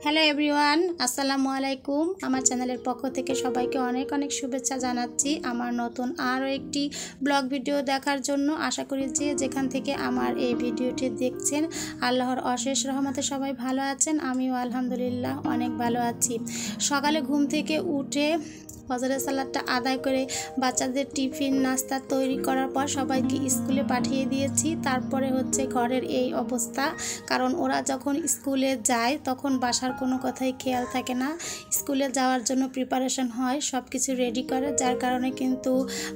Hello everyone, আসসালামু আলাইকুম। আমার চ্যানেলের পক্ষ থেকে সবাইকে অনেক অনেক শুভেচ্ছা জানাচ্ছি আমার নতুন আরও একটি ব্লগ ভিডিও দেখার জন্য। আশা করি যে যেখান থেকে আমার এই ভিডিওটি দেখছেন আল্লাহর অশেষ রহমতে সবাই ভালো আছেন। আমিও আলহামদুলিল্লাহ অনেক ভালো আছি। সকালে ঘুম থেকে উঠে ফজরের সালাতটা আদায় করে বাচ্চাদের টিফিন নাস্তা তৈরি করার পর সবাইকে স্কুলে পাঠিয়ে দিয়েছি। তারপরে হচ্ছে ঘরের এই অবস্থা, কারণ ওরা যখন স্কুলে যায় তখন বাসার কোনো কথাই খেয়াল থাকে না। স্কুলে যাওয়ার জন্য প্রিপারেশন হয়, সব কিছু রেডি করে, যার কারণে কিন্তু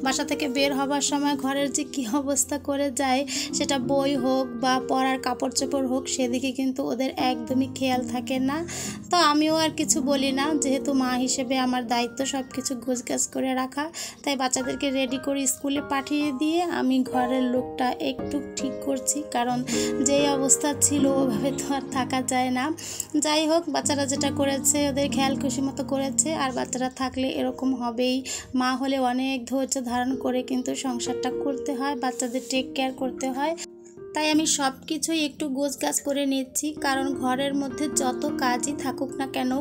বাসা থেকে বের হবার সময় ঘরের যে কী অবস্থা করে যায়, সেটা বই হোক বা পড়ার কাপড় চোপড় হোক, সেদিকে কিন্তু ওদের একদমই খেয়াল থাকে না। তো আমিও আর কিছু বলি না, যেহেতু মা হিসেবে আমার দায়িত্ব সব কিছু গোছগাছ করে রাখা। তাই বাচ্চাদেরকে রেডি করে স্কুলে পাঠিয়ে দিয়ে আমি ঘরের লুকটা একটু ঠিক করছি, কারণ যেই অবস্থা ছিল ওভাবে তো আর থাকা যায় না। যাই হোক, বাচ্চারা যেটা করেছে ওদের খেয়াল খুশি মতো করেছে, আর বাচ্চারা থাকলে এরকম হবেই। মা হলে অনেক ধৈর্য ধারণ করে কিন্তু সংসারটা করতে হয়, বাচ্চাদের টেক কেয়ার করতে হয়। তাই আমি সব কিছুই একটু গোছগাছ করে নিচ্ছি, কারণ ঘরের মধ্যে যত কাজই থাকুক না কেন,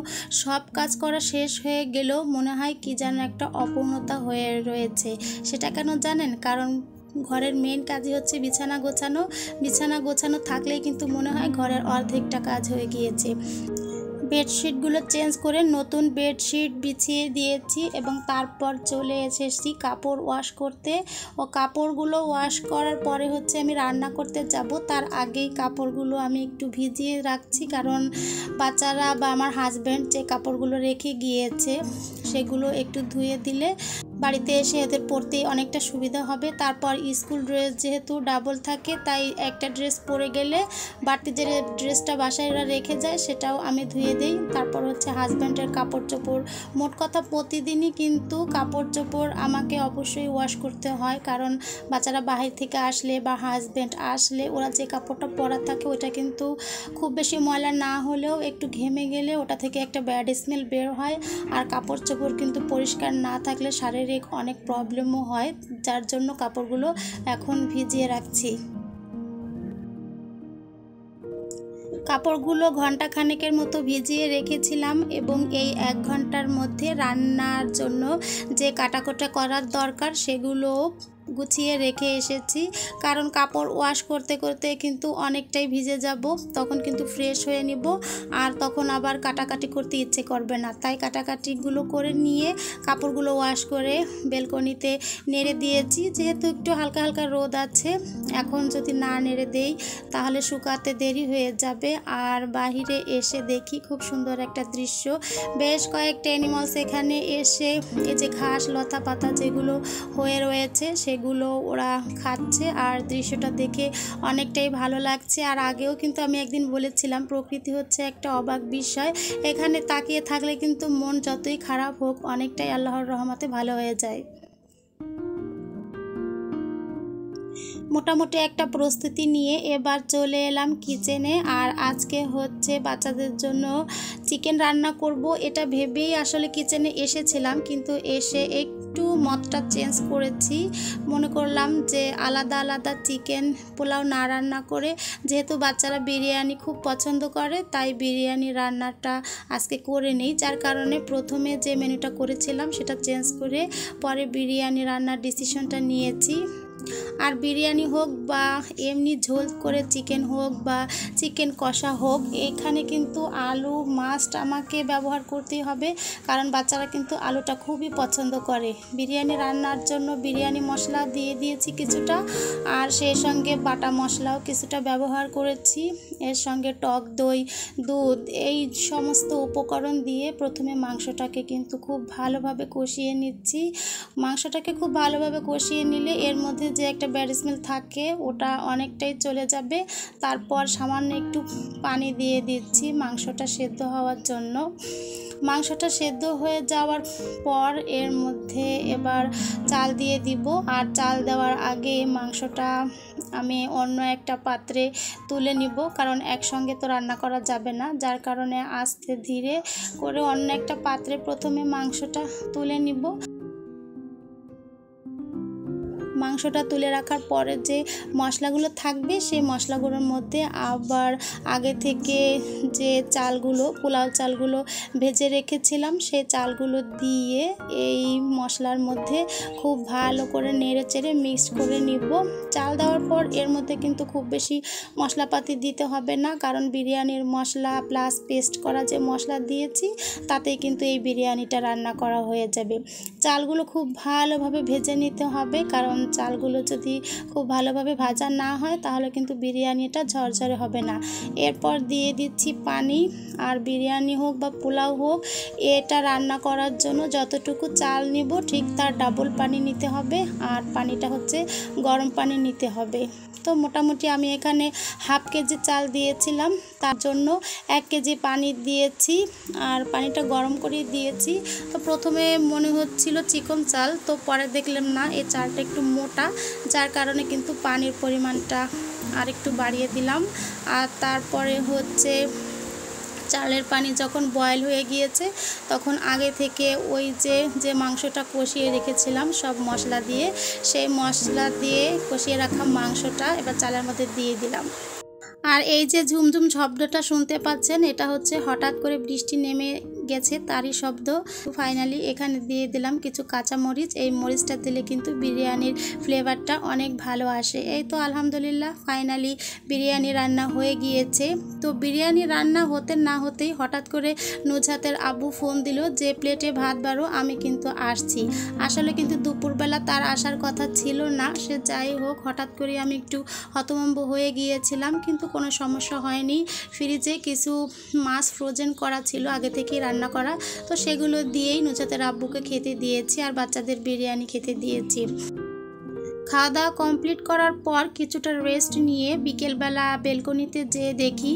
সব কাজ করা শেষ হয়ে গেলেও মনে হয় কি যেন একটা অপূর্ণতা হয়ে রয়েছে। সেটা কেন জানেন? কারণ ঘরের মেন কাজই হচ্ছে বিছানা গোছানো। বিছানা গোছানো থাকলেই কিন্তু মনে হয় ঘরের অর্ধেকটা কাজ হয়ে গিয়েছে। বেডশিটগুলো চেঞ্জ করে নতুন বেডশিট বিছিয়ে দিয়েছি এবং তারপর চলে এসেছি কাপড় ওয়াশ করতে। ও কাপড়গুলো ওয়াশ করার পরে হচ্ছে আমি রান্না করতে যাব। তার আগেই কাপড়গুলো আমি একটু ভিজিয়ে রাখছি, কারণ বাচ্চারা বা আমার হাজব্যান্ড যে কাপড়গুলো রেখে গিয়েছে সেগুলো একটু ধুয়ে দিলে বাড়িতে এসে এদের পরতে অনেকটা সুবিধা হবে। তারপর স্কুল ড্রেস যেহেতু ডাবল থাকে, তাই একটা ড্রেস পরে গেলে বাড়তি যে ড্রেসটা বাসায় এরা রেখে যায় সেটাও আমি ধুয়ে দিই। তারপর হচ্ছে হাজব্যান্ডের কাপড় চোপড়, মোট কথা প্রতিদিনই কিন্তু কাপড় চোপড় আমাকে অবশ্যই ওয়াশ করতে হয়, কারণ বাচ্চারা বাহির থেকে আসলে বা হাজব্যান্ড আসলে ওরা যে কাপড়টা পরা থাকে ওটা কিন্তু খুব বেশি ময়লা না হলেও একটু ঘেমে গেলে ওটা থেকে একটা ব্যাড স্মেল বের হয়। আর কাপড় চোপড় কিন্তু পরিষ্কার না থাকলে শারীরিক অনেক প্রবলেমও হয়, যার জন্য কাপড়গুলো এখন ভিজিয়ে রাখছি। কাপড়গুলো ঘন্টা খানেকের মতো ভিজিয়ে রেখেছিলাম এবং এই 1 ঘন্টার মধ্যে রান্নার জন্য যে কাটাকুটা করার দরকার সেগুলো গুছিয়ে রেখে এসেছি, কারণ কাপড় ওয়াশ করতে করতে কিন্তু অনেকটাই ভিজে যাব, তখন কিন্তু ফ্রেশ হয়ে নিব আর তখন আবার কাটাকাটি করতে ইচ্ছে করবে না। তাই কাটাকাটিগুলো করে নিয়ে কাপড়গুলো ওয়াশ করে বেলকনিতে নেড়ে দিয়েছি, যেহেতু একটু হালকা হালকা রোদ আছে। এখন যদি না নেড়ে দেই তাহলে শুকাতে দেরি হয়ে যাবে। আর বাহিরে এসে দেখি খুব সুন্দর একটা দৃশ্য, বেশ কয়েকটা অ্যানিমালস এখানে এসে এই যে ঘাস লতা পাতা যেগুলো হয়ে রয়েছে সেগুলো ওরা খাচ্ছে, আর দৃশ্যটা দেখে অনেকটাই ভালো লাগছে। আর আগেও কিন্তু আমি একদিন বলেছিলাম প্রকৃতি হচ্ছে একটা অবাক বিষয়, এখানে তাকিয়ে থাকলে কিন্তু মন যতই খারাপ হোক অনেকটাই আল্লাহর রহমতে ভালো হয়ে যায়। মোটামুটি একটা প্রস্তুতি নিয়ে এবার চলে এলাম কিচেনে। আর আজকে হচ্ছে বাচ্চাদের জন্য চিকেন রান্না করব, এটা ভেবেই আসলে কিচেনে এসেছিলাম, কিন্তু এসে একটু মতটা চেঞ্জ করেছি। মনে করলাম যে আলাদা আলাদা চিকেন পোলাও না রান্না করে, যেহেতু বাচ্চারা বিরিয়ানি খুব পছন্দ করে, তাই বিরিয়ানি রান্নাটা আজকে করে নেই। যার কারণে প্রথমে যে মেনুটা করেছিলাম সেটা চেঞ্জ করে পরে বিরিয়ানি রান্নার ডিসিশনটা নিয়েছি। আর বিরিয়ানি হোক বা এমনি ঝোল করে চিকেন হোক বা চিকেন কষা হোক, এখানে কিন্তু আলু মাস্ট আমাকে ব্যবহার করতেই হবে, কারণ বাচ্চারা কিন্তু আলুটা খুবই পছন্দ করে। বিরিয়ানি রান্নার জন্য বিরিয়ানি মশলা দিয়ে দিয়েছি কিছুটা, আর সেই সঙ্গে বাটা মশলাও কিছুটা ব্যবহার করেছি। এর সঙ্গে টক দই, দুধ, এই সমস্ত উপকরণ দিয়ে প্রথমে মাংসটাকে কিন্তু খুব ভালোভাবে কষিয়ে নিচ্ছি। মাংসটাকে খুব ভালোভাবে কষিয়ে নিলে এর মধ্যে যে একটা ব্যাড স্মেল থাকে ওটা অনেকটাই চলে যাবে। তারপর সামান্য একটু পানি দিয়ে দিচ্ছি মাংসটা সেদ্ধ হওয়ার জন্য। মাংসটা সেদ্ধ হয়ে যাওয়ার পর এর মধ্যে এবার চাল দিয়ে দিব। আর চাল দেওয়ার আগে মাংসটা আমি অন্য একটা পাত্রে তুলে নিব, কারণ একসঙ্গে তো রান্না করা যাবে না, যার কারণে আস্তে ধীরে করে অন্য একটা পাত্রে প্রথমে মাংসটা তুলে নিব। মাংসটা তুলে রাখার পরে যে মশলাগুলো থাকবে সেই মশলাগুলোর মধ্যে আবার আগে থেকে যে চালগুলো, পোলাও চালগুলো ভেজে রেখেছিলাম সেই চালগুলো দিয়ে এই মশলার মধ্যে খুব ভালো করে নেড়ে চেড়ে মিক্স করে নিব। চাল দেওয়ার পর এর মধ্যে কিন্তু খুব বেশি মশলাপাতি দিতে হবে না, কারণ বিরিয়ানির মশলা প্লাস পেস্ট করা যে মশলা দিয়েছি তাতেই কিন্তু এই বিরিয়ানিটা রান্না করা হয়ে যাবে। চালগুলো খুব ভালোভাবে ভেজে নিতে হবে, কারণ চালগুলো যদি খুব ভালোভাবে ভাজা না হয় তাহলে কিন্তু বিরিয়ানিটা ঝরঝরে হবে না। এরপর দিয়ে দিচ্ছি পানি। আর বিরিয়ানি হোক বা পোলাও হোক, এটা রান্না করার জন্য যতটুকু চাল নিব ঠিক তার ডাবল পানি নিতে হবে, আর পানিটা হচ্ছে গরম পানি নিতে হবে। তো মোটামুটি আমি এখানে হাফ কেজি চাল দিয়েছিলাম, তার জন্য 1 কেজি পানি দিয়েছি আর পানিটা গরম করে দিয়েছি। তো প্রথমে মনে হচ্ছিল চিকন চাল, তো পরে দেখলাম না এই চালটা একটু মোটা, যার কারণে কিন্তু পানির পরিমাণটা আর একটু বাড়িয়ে দিলাম। আর তারপরে হচ্ছে চালের পানি যখন বয়েল হয়ে গিয়েছে তখন আগে থেকে ওই যে মাংসটা কষিয়ে রেখেছিলাম সব মশলা দিয়ে, সেই মশলা দিয়ে কষিয়ে রাখা মাংসটা এবার চালের মধ্যে দিয়ে দিলাম। আর এই যে ঝুমঝুম শব্দটা শুনতে পাচ্ছেন, এটা হচ্ছে হঠাৎ করে বৃষ্টি নেমে গেছে তারই শব্দ। ফাইনালি এখানে দিয়ে দিলাম কিছু কাঁচা মরিচ। এই মরিচটা দিলে কিন্তু বিরিয়ানির ফ্লেভারটা অনেক ভালো আসে। এই তো আলহামদুলিল্লাহ ফাইনালি বিরিয়ানি রান্না হয়ে গিয়েছে। তো বিরিয়ানি রান্না হতে না হতেই হঠাৎ করে নুজহাতের আব্বু ফোন দিল যে প্লেটে ভাত বাড়ো, আমি কিন্তু আসছি। আসলে কিন্তু দুপুরবেলা তার আসার কথা ছিল না, সে যাই হোক হঠাৎ করে আমি একটু হতভম্ব হয়ে গিয়েছিলাম, কিন্তু কোনো সমস্যা হয়নি। ফ্রিজে কিছু মাছ ফ্রোজেন করা ছিল আগে থেকেই রান্না করা, তো সেগুলো দিয়েই নুজহাতের আব্বুকে খেতে দিয়েছি আর বাচ্চাদের বিরিয়ানি খেতে দিয়েছি। খাওয়া দাওয়া কমপ্লিট করার পর কিছুটা রেস্ট নিয়ে বিকেলবেলা বেলকনিতে যেয়ে দেখি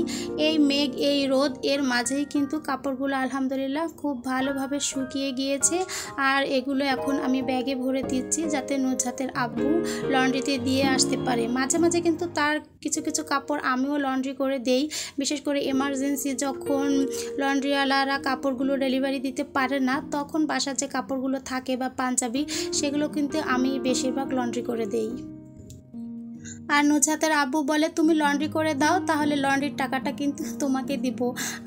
এই মেঘ এই রোদ এর মাঝেই কিন্তু কাপড়গুলো আলহামদুলিল্লাহ খুব ভালোভাবে শুকিয়ে গিয়েছে। আর এগুলো এখন আমি ব্যাগে ভরে দিচ্ছি যাতে নুজহাতের আব্বু লন্ড্রিতে দিয়ে আসতে পারে। মাঝে মাঝে কিন্তু তার কিছু কিছু কাপড় আমিও লন্ড্রি করে দেই, বিশেষ করে এমার্জেন্সি যখন লন্ড্রিওয়ালারা কাপড়গুলো ডেলিভারি দিতে পারে না তখন বাসার যে কাপড়গুলো থাকে বা পাঞ্জাবি সেগুলো কিন্তু আমি বেশিরভাগ লন্ড্রি করে দেই। আর নুজহাতের আব্বু বলে তুমি লন্ড্রি করে দাও, তাহলে লন্ড্রির টাকাটা কিন্তু তোমাকে দিব।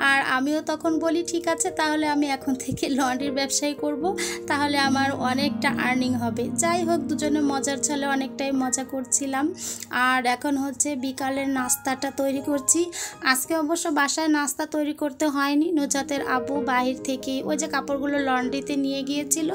আর আমিও তখন বলি ঠিক আছে, তাহলে আমি এখন থেকে লন্ড্রির ব্যবসাই করব, তাহলে আমার অনেকটা আর্নিং হবে। যাই হোক দুজনে মজার ছলে অনেকটাই মজা করছিলাম। আর এখন হচ্ছে বিকালের নাস্তাটা তৈরি করছি। আজকে অবশ্য বাসায় নাস্তা তৈরি করতে হয়নি, নুজহাতের আব্বু বাহির থেকে ওই যে কাপড়গুলো লন্ড্রিতে নিয়ে গিয়েছিল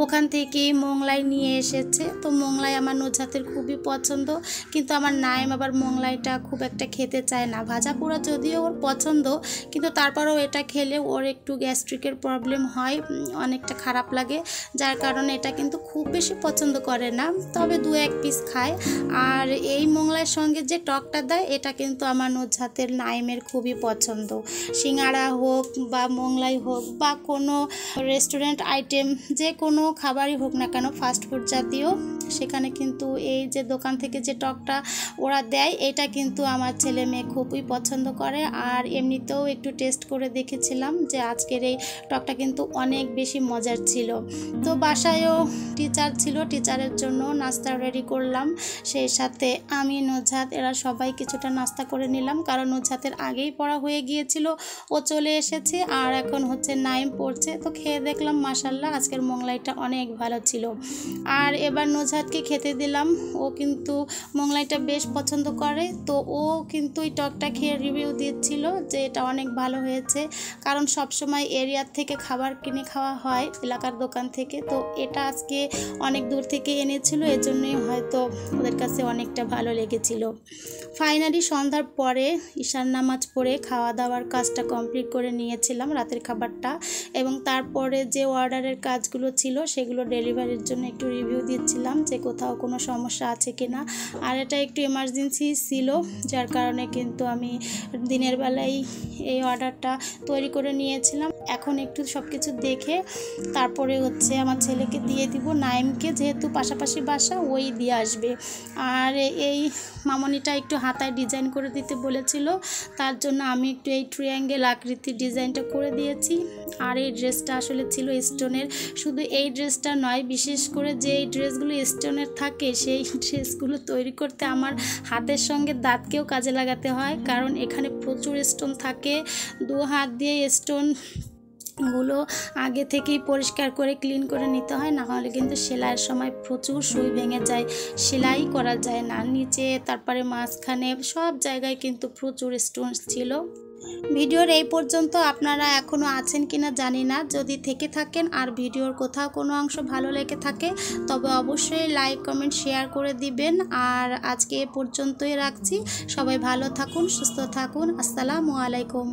ওখান থেকেই মোংলাই নিয়ে এসেছে। তো মোংলাই আমার নুজহাতের খুবই পছন্দ, কিন্তু আমার নাইম আবার মোংলাইটা খুব একটা খেতে চায় না। ভাজা পোড়া যদিও ওর পছন্দ, কিন্তু তারপরেও এটা খেলে ওর একটু গ্যাস্ট্রিকের প্রবলেম হয়, অনেকটা খারাপ লাগে, যার কারণে এটা কিন্তু খুব বেশি পছন্দ করে না, তবে 2-1 পিস খায়। আর এই মোংলাইয়ের সঙ্গে যে টকটা দেয় এটা কিন্তু আমার নুজহাতের নাইমের খুবই পছন্দ। সিঙ্গাড়া হোক বা মোংলাই হোক বা কোনো রেস্টুরেন্ট আইটেম যে কোনো খাবারই হোক না কেন ফাস্টফুড জাতীয়, সেখানে কিন্তু এই যে দোকান থেকে যে টকটা ওরা দেয় এটা কিন্তু আমার ছেলে মেয়ে খুবই পছন্দ করে। আর এমনিতেও একটু টেস্ট করে দেখেছিলাম যে আজকের এই টকটা কিন্তু অনেক বেশি মজার ছিল। তো বাসায়ও টিচার ছিল, টিচারের জন্য নাস্তা রেডি করলাম, সেই সাথে আমি নুজহাত এরা সবাই কিছুটা নাস্তা করে নিলাম, কারণ নুজহাতের আগেই পড়া হয়ে গিয়েছিল, ও চলে এসেছে আর এখন হচ্ছে নাইম পড়ছে। তো খেয়ে দেখলাম মাশাল্লাহ আজকের মোংলাইটা অনেক ভালো ছিল। আর এবার নুজহাতকে খেতে দিলাম, ও কিন্তু মোংলাই এটা বেশ পছন্দ করে। তো ও কিন্তু এই টকটা খেয়ে রিভিউ দিচ্ছিল যে এটা অনেক ভালো হয়েছে, কারণ সবসময় এরিয়ার থেকে খাবার কিনে খাওয়া হয় এলাকার দোকান থেকে। তো এটা আজকে অনেক দূর থেকে এনেছিল, এজন্যই হয়তো ওদের কাছে অনেকটা ভালো লেগেছিল। ফাইনালি সন্ধ্যার পরে ঈশার নামাজ পড়ে খাওয়া দাওয়ার কাজটা কমপ্লিট করে নিয়েছিলাম, রাতের খাবারটা, এবং তারপরে যে অর্ডারের কাজগুলো ছিল সেগুলো ডেলিভারির জন্য একটু রিভিউ দিচ্ছিলাম যে কোথাও কোনো সমস্যা আছে কিনা। আর এটা একটু এমার্জেন্সি ছিল, যার কারণে কিন্তু আমি দিনের বেলায় এই অর্ডারটা তৈরি করে নিয়েছিলাম। এখন একটু সব কিছু দেখে তারপরে আমার ছেলেকে দিয়ে দিব, নাইমকে, যেহেতু পাশাপাশি বাসা, ওই দিয়ে আসবে। আর এই মামনিটা একটু হাতায় ডিজাইন করে দিতে বলেছিল, তার জন্য আমি একটু এই ট্রায়াঙ্গেল আকৃতির ডিজাইনটা করে দিয়েছি। আর এই ড্রেসটা আসলে ছিল স্টোনের। শুধু এই ড্রেসটা নয়, বিশেষ করে যে এই ড্রেসগুলো স্টোনের থাকে সেই ড্রেসগুলো তৈরি করতে আমার হাতের সঙ্গে দাঁতকেও কাজে লাগাতে হয়, কারণ এখানে প্রচুর স্টোন থাকে। 2 হাত দিয়ে স্টোনগুলো আগে থেকেই পরিষ্কার করে ক্লিন করে নিতে হয়, না হলে কিন্তু সেলাইয়ের সময় প্রচুর সুই ভেঙে যায়, সেলাই করা যায় না। নিচে তারপরে মাঝখানে সব জায়গায় কিন্তু প্রচুর স্টোন ছিল। ভিডিওর এই পর্যন্ত আপনারা এখনও আছেন কিনা জানি না, যদি থেকে থাকেন আর ভিডিওর কোথাও কোনো অংশ ভালো লেগে থাকে তবে অবশ্যই লাইক কমেন্ট শেয়ার করে দিবেন। আর আজকে এ পর্যন্তই রাখছি। সবাই ভালো থাকুন, সুস্থ থাকুন। আসসালামু আলাইকুম।